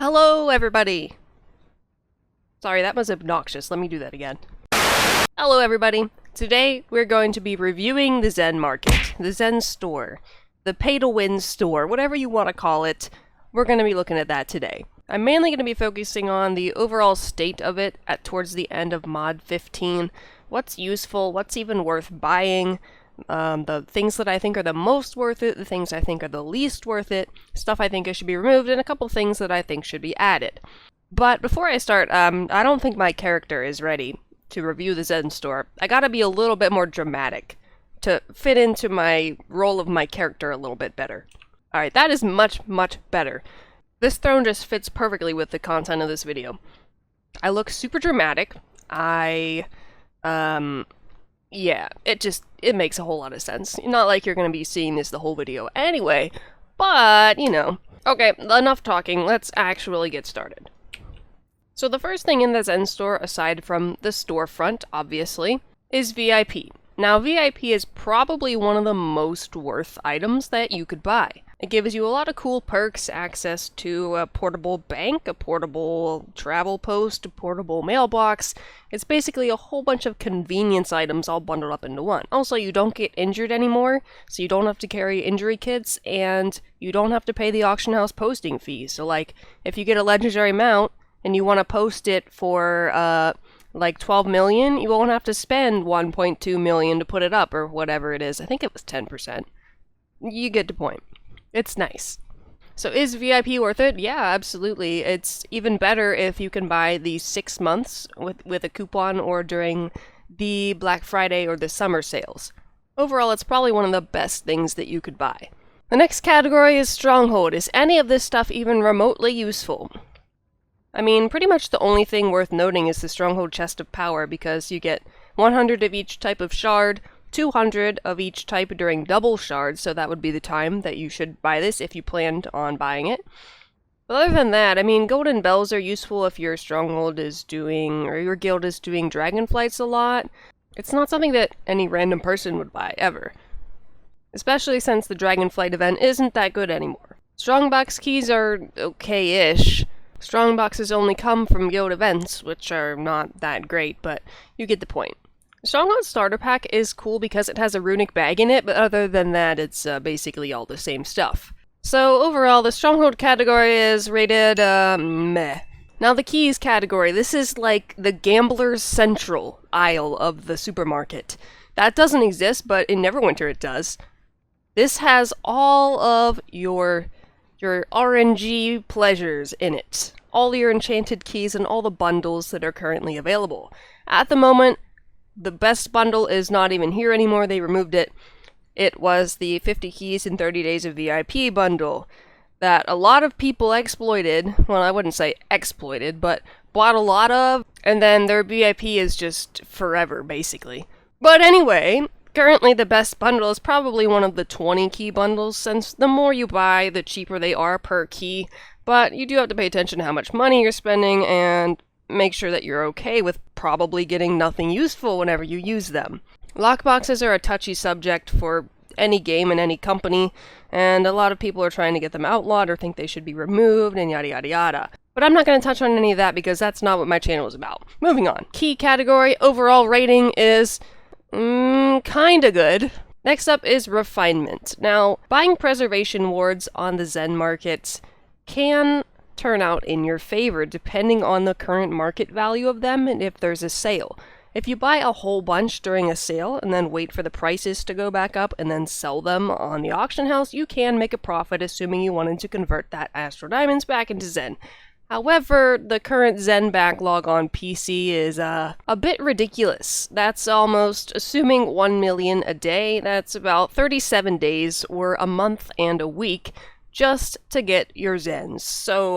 Hello, everybody! Sorry, that was obnoxious. Let me do that again. Hello, everybody! Today, we're going to be reviewing the Zen market, the Zen store, the pay-to-win store, whatever you want to call it. We're going to be looking at that today. I'm mainly going to be focusing on the overall state of it towards the end of Mod 15. What's useful, what's even worth buying, the things that I think are the most worth it, the things I think are the least worth it, stuff I think should be removed, and a couple things that I think should be added. But before I start, I don't think my character is ready to review the Zen store. I gotta be a little bit more dramatic to fit into my role of my character a little bit better. Alright, that is much, much better. This throne just fits perfectly with the content of this video. I look super dramatic. Yeah, it makes a whole lot of sense. Not like you're gonna be seeing this the whole video anyway, but, you know. Okay, enough talking, let's actually get started. So the first thing in the Zen store, aside from the storefront, obviously, is VIP. Now, VIP is probably one of the most worth items that you could buy. It gives you a lot of cool perks, access to a portable bank, a portable travel post, a portable mailbox. It's basically a whole bunch of convenience items all bundled up into one. Also, you don't get injured anymore, so you don't have to carry injury kits, and you don't have to pay the auction house posting fee. So, like, if you get a legendary mount, and you want to post it for, like 12 million, you won't have to spend 1.2 million to put it up, or whatever it is. I think it was 10%. You get the point. It's nice. So is VIP worth it? Yeah, absolutely. It's even better if you can buy the 6 months with a coupon or during the Black Friday or the summer sales. Overall, it's probably one of the best things that you could buy. The next category is Stronghold. Is any of this stuff even remotely useful? I mean, pretty much the only thing worth noting is the Stronghold Chest of Power, because you get 100 of each type of shard, 200 of each type during double shards, so that would be the time that you should buy this if you planned on buying it. But other than that, I mean, golden bells are useful if your Stronghold is doing, or your guild is doing dragonflights a lot. It's not something that any random person would buy, ever. Especially since the dragonflight event isn't that good anymore. Strongbox keys are okay-ish. Strongboxes only come from guild events, which are not that great, but you get the point. Stronghold Starter Pack is cool because it has a runic bag in it, but other than that, it's basically all the same stuff. So overall, the Stronghold category is rated, meh. Now the keys category, this is like the gambler's central aisle of the supermarket. That doesn't exist, but in Neverwinter it does. This has all of your RNG pleasures in it. All your enchanted keys and all the bundles that are currently available. At the moment, the best bundle is not even here anymore, they removed it. It was the 50 keys in 30 days of VIP bundle that a lot of people exploited. Well, I wouldn't say exploited, but bought a lot of, and then their VIP is just forever, basically. But anyway, currently the best bundle is probably one of the 20 key bundles, since the more you buy, the cheaper they are per key. But you do have to pay attention to how much money you're spending and make sure that you're okay with probably getting nothing useful whenever you use them. Lockboxes are a touchy subject for any game and any company, and a lot of people are trying to get them outlawed or think they should be removed and yada yada yada. But I'm not going to touch on any of that because that's not what my channel is about. Moving on. Key category, overall rating is kinda good. Next up is Refinement. Now, buying preservation wards on the Zen market can turn out in your favor depending on the current market value of them and if there's a sale. If you buy a whole bunch during a sale and then wait for the prices to go back up and then sell them on the auction house, you can make a profit, assuming you wanted to convert that Astro Diamonds back into Zen. However, the current Zen backlog on PC is a bit ridiculous. That's almost, assuming 1 million a day, that's about 37 days or a month and a week just to get your Zens. So,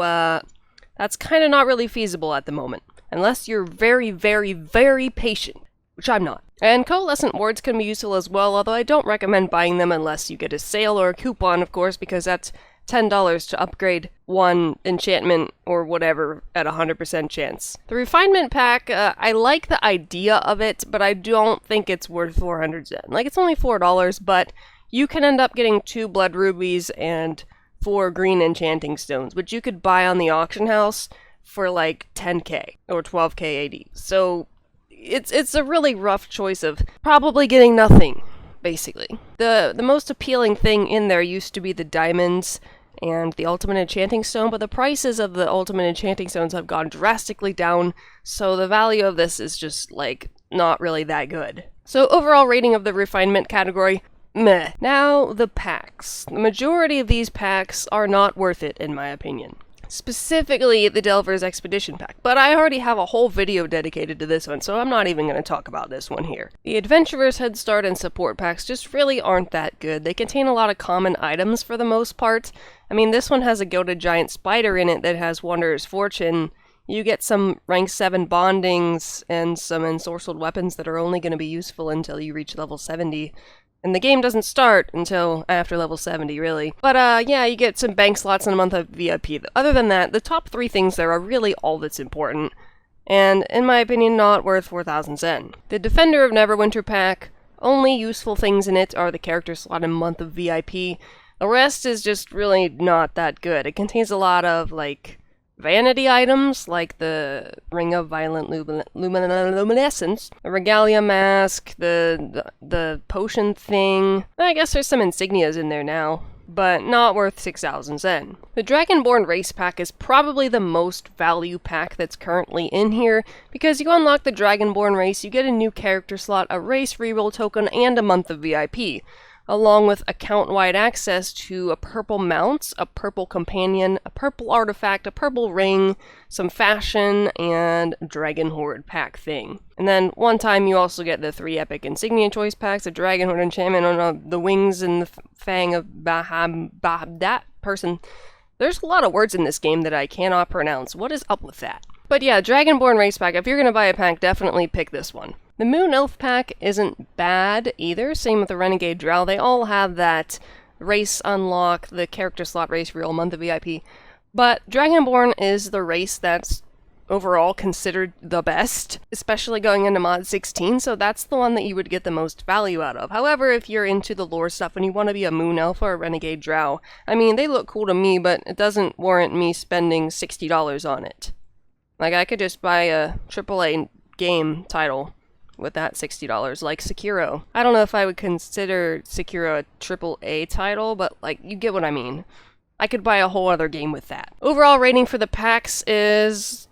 that's kind of not really feasible at the moment. Unless you're very, very, very patient, which I'm not. And coalescent wards can be useful as well, although I don't recommend buying them unless you get a sale or a coupon, of course, because that's $10 to upgrade one enchantment or whatever at 100% chance. The Refinement pack, I like the idea of it, but I don't think it's worth 400 Zen. Like, it's only $4, but you can end up getting 2 blood rubies and 4 green enchanting stones, which you could buy on the auction house for like 10k or 12k AD. So it's a really rough choice of probably getting nothing, basically. The most appealing thing in there used to be the diamonds and the ultimate enchanting stone, but the prices of the ultimate enchanting stones have gone drastically down, so the value of this is just like not really that good. So overall rating of the refinement category, meh. Now the packs. The majority of these packs are not worth it in my opinion. Specifically the Delver's Expedition pack, but I already have a whole video dedicated to this one, so I'm not even going to talk about this one here. The Adventurer's Head Start and Support packs just really aren't that good. They contain a lot of common items for the most part. I mean, this one has a goated giant spider in it that has Wanderer's Fortune. You get some rank 7 bondings and some ensorcelled weapons that are only going to be useful until you reach level 70. And the game doesn't start until after level 70, really. But, yeah, you get some bank slots and a month of VIP. Other than that, the top 3 things there are really all that's important. And, in my opinion, not worth 4,000 Zen. The Defender of Neverwinter pack, only useful things in it are the character slot and month of VIP. The rest is just really not that good. It contains a lot of, like, vanity items, like the Ring of Violent Luminescence, the Regalia Mask, the potion thing. I guess there's some insignias in there now, but not worth 6,000 Zen. The Dragonborn Race Pack is probably the most value pack that's currently in here, because you unlock the Dragonborn race, you get a new character slot, a race reroll token, and a month of VIP. Along with account-wide access to a purple mount, a purple companion, a purple artifact, a purple ring, some fashion, and Dragon Horde pack thing. And then one time you also get the 3 epic insignia choice packs, a Dragon Horde enchantment on the wings and the fang of that person. There's a lot of words in this game that I cannot pronounce. What is up with that? But yeah, Dragonborn Race Pack, if you're going to buy a pack, definitely pick this one. The Moon Elf pack isn't bad either, same with the Renegade Drow. They all have that race unlock, the character slot race real month of VIP. But Dragonborn is the race that's overall considered the best, especially going into mod 16, so that's the one that you would get the most value out of. However, if you're into the lore stuff and you want to be a Moon Elf or a Renegade Drow, I mean, they look cool to me, but it doesn't warrant me spending $60 on it. Like, I could just buy a AAA game title with that $60, like Sekiro. I don't know if I would consider Sekiro a AAA title, but, like, you get what I mean. I could buy a whole other game with that. Overall rating for the packs is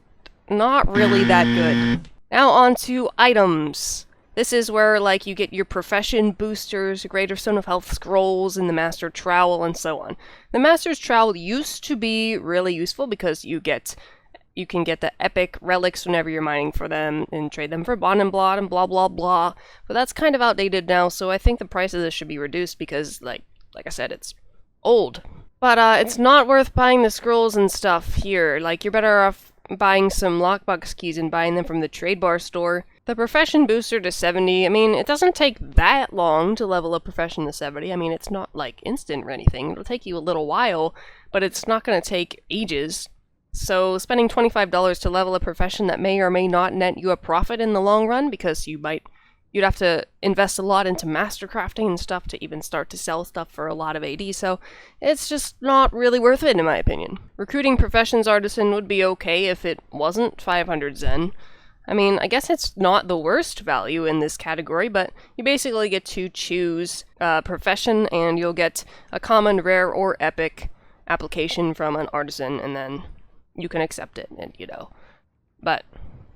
not really that good. Now on to items. This is where, like, you get your profession boosters, Greater Stone of Health scrolls, and the Master Trowel, and so on. The Master's Trowel used to be really useful because you can get the epic relics whenever you're mining for them and trade them for bond and blot and blah blah blah. But that's kind of outdated now, so I think the price of this should be reduced because, like I said, it's old. But it's not worth buying the scrolls and stuff here. Like, you're better off buying some Lockbox keys and buying them from the trade bar store. The profession booster to 70, I mean, it doesn't take that long to level up profession to 70. I mean, it's not, like, instant or anything. It'll take you a little while, but it's not going to take ages. So spending $25 to level a profession that may or may not net you a profit in the long run, because you'd have to invest a lot into master crafting and stuff to even start to sell stuff for a lot of AD, so it's just not really worth it in my opinion. Recruiting Professions Artisan would be okay if it wasn't 500 Zen. I mean, I guess it's not the worst value in this category, but you basically get to choose a profession and you'll get a common, rare, or epic application from an artisan, and then you can accept it, and But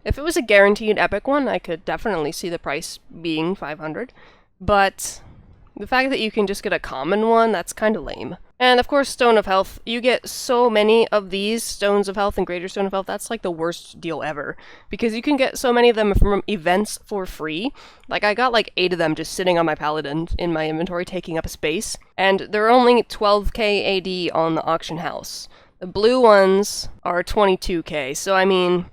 if it was a guaranteed epic one, I could definitely see the price being 500. But the fact that you can just get a common one, that's kind of lame. And of course, Stone of Health. You get so many of these Stones of Health and Greater Stone of Health, that's like the worst deal ever. Because you can get so many of them from events for free. Like, I got like 8 of them just sitting on my Paladin in my inventory, taking up space. And they're only 12k AD on the auction house. The blue ones are 22k, so I mean,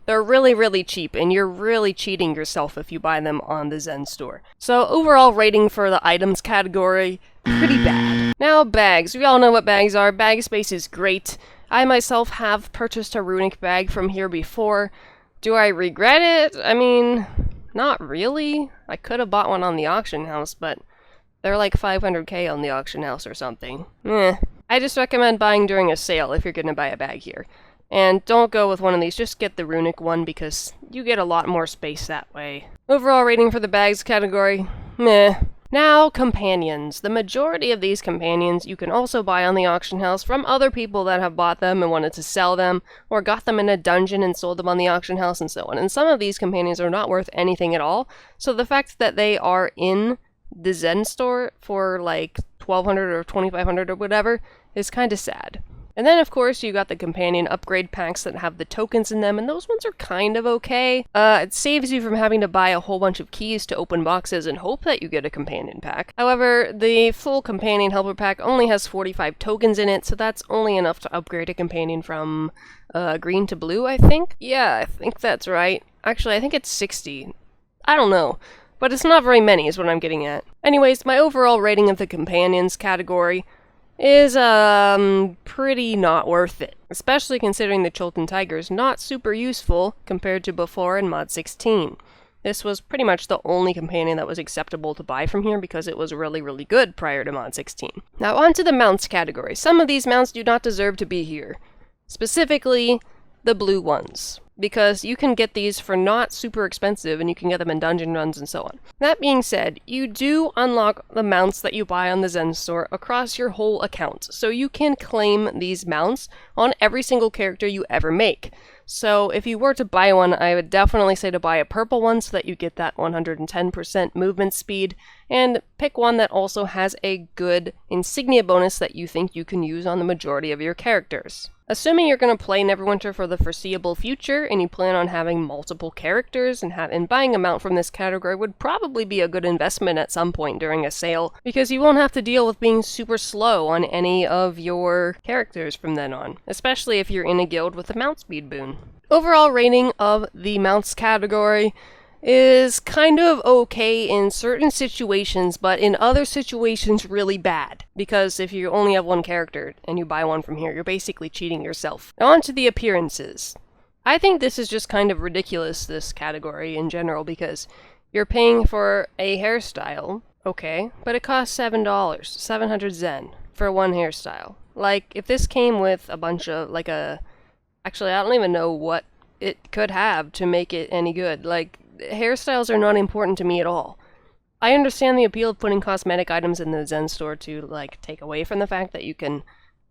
they're really, really cheap, and you're really cheating yourself if you buy them on the Zen store. So overall rating for the items category, pretty bad. Now bags. We all know what bags are. Bag space is great. I myself have purchased a runic bag from here before. Do I regret it? I mean, not really. I could have bought one on the auction house, but they're like 500k on the auction house or something. I just recommend buying during a sale if you're going to buy a bag here. And don't go with one of these, just get the runic one because you get a lot more space that way. Overall rating for the bags category, meh. Now, companions. The majority of these companions you can also buy on the auction house from other people that have bought them and wanted to sell them, or got them in a dungeon and sold them on the auction house and so on. And some of these companions are not worth anything at all, so the fact that they are in the Zen store for like 1200 or 2500 or whatever is kind of sad. And then, of course, you got the companion upgrade packs that have the tokens in them, and those ones are kind of okay. It saves you from having to buy a whole bunch of keys to open boxes and hope that you get a companion pack. However, the full companion helper pack only has 45 tokens in it, so that's only enough to upgrade a companion from green to blue, I think? Yeah, I think that's right. Actually, I think it's 60. I don't know. But it's not very many is what I'm getting at. Anyways, my overall rating of the companions category is pretty not worth it, especially considering the Chilton Tiger is not super useful compared to before in Mod 16. This was pretty much the only companion that was acceptable to buy from here because it was really, really good prior to Mod 16. Now on to the mounts category. Some of these mounts do not deserve to be here, specifically the blue ones, because you can get these for not super expensive and you can get them in dungeon runs and so on. That being said, you do unlock the mounts that you buy on the Zen store across your whole account, so you can claim these mounts on every single character you ever make. So if you were to buy one, I would definitely say to buy a purple one so that you get that 110% movement speed, and pick one that also has a good insignia bonus that you think you can use on the majority of your characters. Assuming you're going to play Neverwinter for the foreseeable future, and you plan on having multiple characters, and buying a mount from this category would probably be a good investment at some point during a sale, because you won't have to deal with being super slow on any of your characters from then on, especially if you're in a guild with a mount speed boon. Overall rating of the mounts category is kind of okay in certain situations, but in other situations really bad. Because if you only have one character and you buy one from here, you're basically cheating yourself. Now on to the appearances. I think this is just kind of ridiculous, this category in general, because you're paying for a hairstyle, okay, but it costs $7, 700 Zen, for one hairstyle. Like, if this came with a bunch of, actually, I don't even know what it could have to make it any good. Like, hairstyles are not important to me at all. I understand the appeal of putting cosmetic items in the Zen store to, take away from the fact that you can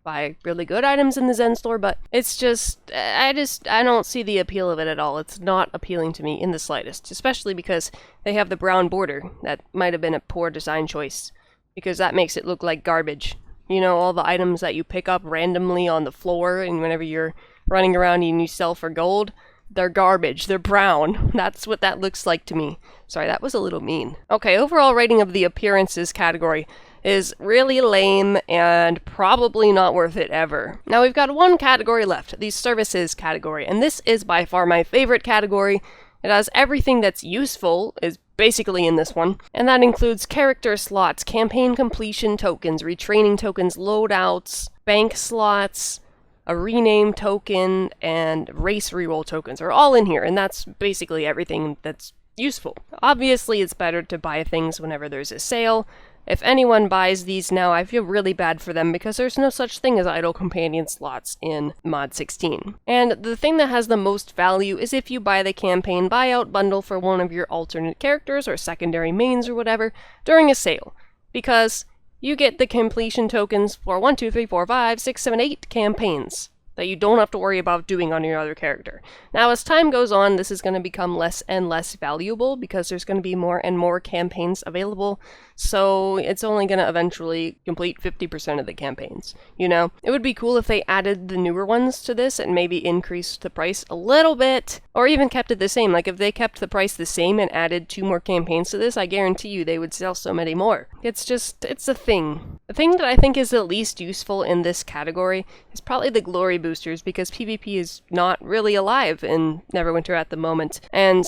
buy really good items in the Zen store, but it's just, I don't see the appeal of it at all. It's not appealing to me in the slightest, especially because they have the brown border. That might have been a poor design choice, because that makes it look like garbage. You know, all the items that you pick up randomly on the floor, and whenever you're running around and you sell for gold, they're garbage. They're brown. That's what that looks like to me. Sorry, that was a little mean. Okay, overall rating of the appearances category is really lame and probably not worth it ever. Now we've got one category left, the services category, and this is by far my favorite category. It has everything that's useful is basically in this one, and that includes character slots, campaign completion tokens, retraining tokens, loadouts, bank slots, a rename token, and race reroll tokens are all in here, and that's basically everything that's useful. Obviously, it's better to buy things whenever there's a sale. If anyone buys these now, I feel really bad for them because there's no such thing as idle companion slots in Mod 16. And the thing that has the most value is if you buy the campaign buyout bundle for one of your alternate characters or secondary mains or whatever during a sale, because you get the completion tokens for 1, 2, 3, 4, 5, 6, 7, 8 campaigns that you don't have to worry about doing on your other character. Now, as time goes on, this is going to become less and less valuable because there's going to be more and more campaigns available, so it's only going to eventually complete 50% of the campaigns, you know? It would be cool if they added the newer ones to this and maybe increased the price a little bit, or even kept it the same. Like, if they kept the price the same and added 2 more campaigns to this, I guarantee you they would sell so many more. It's a thing. The thing that I think is the least useful in this category is probably the glory boosters, because PvP is not really alive in Neverwinter at the moment, and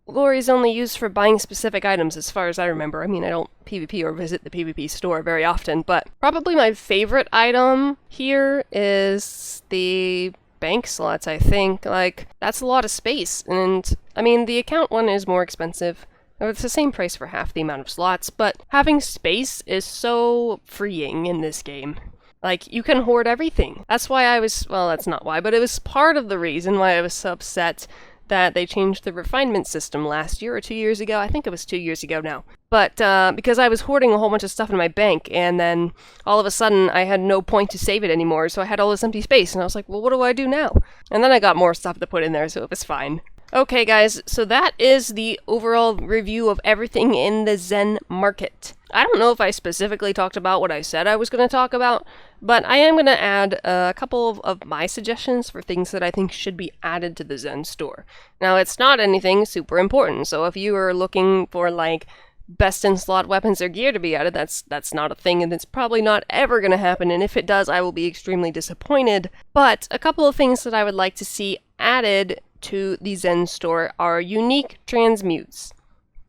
glory is only used for buying specific items as far as I remember. I mean, I don't PvP or visit the PvP store very often, but probably my favorite item here is the bank slots, I think. Like, that's a lot of space, and I mean, the account one is more expensive. It's the same price for half the amount of slots, but having space is so freeing in this game. Like, you can hoard everything. That's why I was, well, that's not why, but it was part of the reason why I was so upset that they changed the refinement system last year or 2 years ago. I think it was 2 years ago now. But because I was hoarding a whole bunch of stuff in my bank, and then all of a sudden I had no point to save it anymore, so I had all this empty space, and I was like, well, what do I do now? And then I got more stuff to put in there, so it was fine. Okay, guys, so that is the overall review of everything in the Zen market. I don't know if I specifically talked about what I said I was going to talk about, but I am going to add a couple of my suggestions for things that I think should be added to the Zen store. Now, it's not anything super important, so if you are looking for, like, best-in-slot weapons or gear to be added, that's not a thing, and it's probably not ever going to happen, and if it does, I will be extremely disappointed. But a couple of things that I would like to see added to the Zen store are unique transmutes.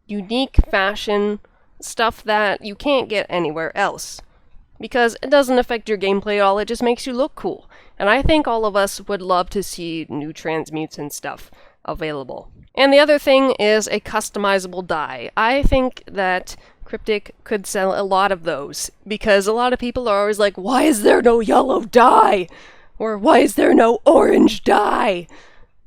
Unique fashion, stuff that you can't get anywhere else. Because it doesn't affect your gameplay at all, it just makes you look cool. And I think all of us would love to see new transmutes and stuff available. And the other thing is a customizable dye. I think that Cryptic could sell a lot of those, because a lot of people are always like, why is there no yellow dye? Or why is there no orange dye?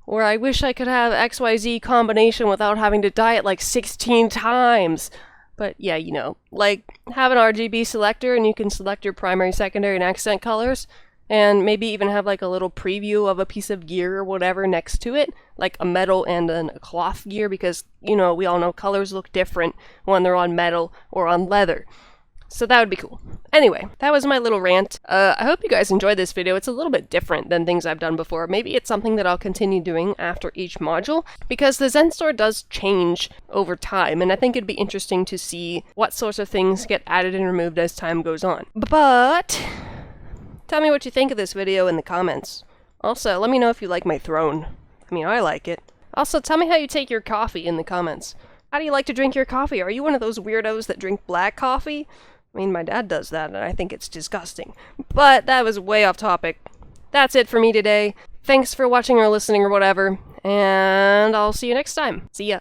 Or I wish I could have XYZ combination without having to dye it like 16 times. But yeah, you know, like, have an RGB selector and you can select your primary, secondary, and accent colors, and maybe even have like a little preview of a piece of gear or whatever next to it, like a metal and a cloth gear, because, you know, we all know colors look different when they're on metal or on leather. So that would be cool. Anyway, that was my little rant. I hope you guys enjoyed this video. It's a little bit different than things I've done before. Maybe it's something that I'll continue doing after each module, because the Zen store does change over time, and I think it'd be interesting to see what sorts of things get added and removed as time goes on. But tell me what you think of this video in the comments. Also, let me know if you like my throne. I mean, I like it. Also, tell me how you take your coffee in the comments. How do you like to drink your coffee? Are you one of those weirdos that drink black coffee? I mean, my dad does that, and I think it's disgusting. But that was way off topic. That's it for me today. Thanks for watching or listening or whatever, and I'll see you next time. See ya.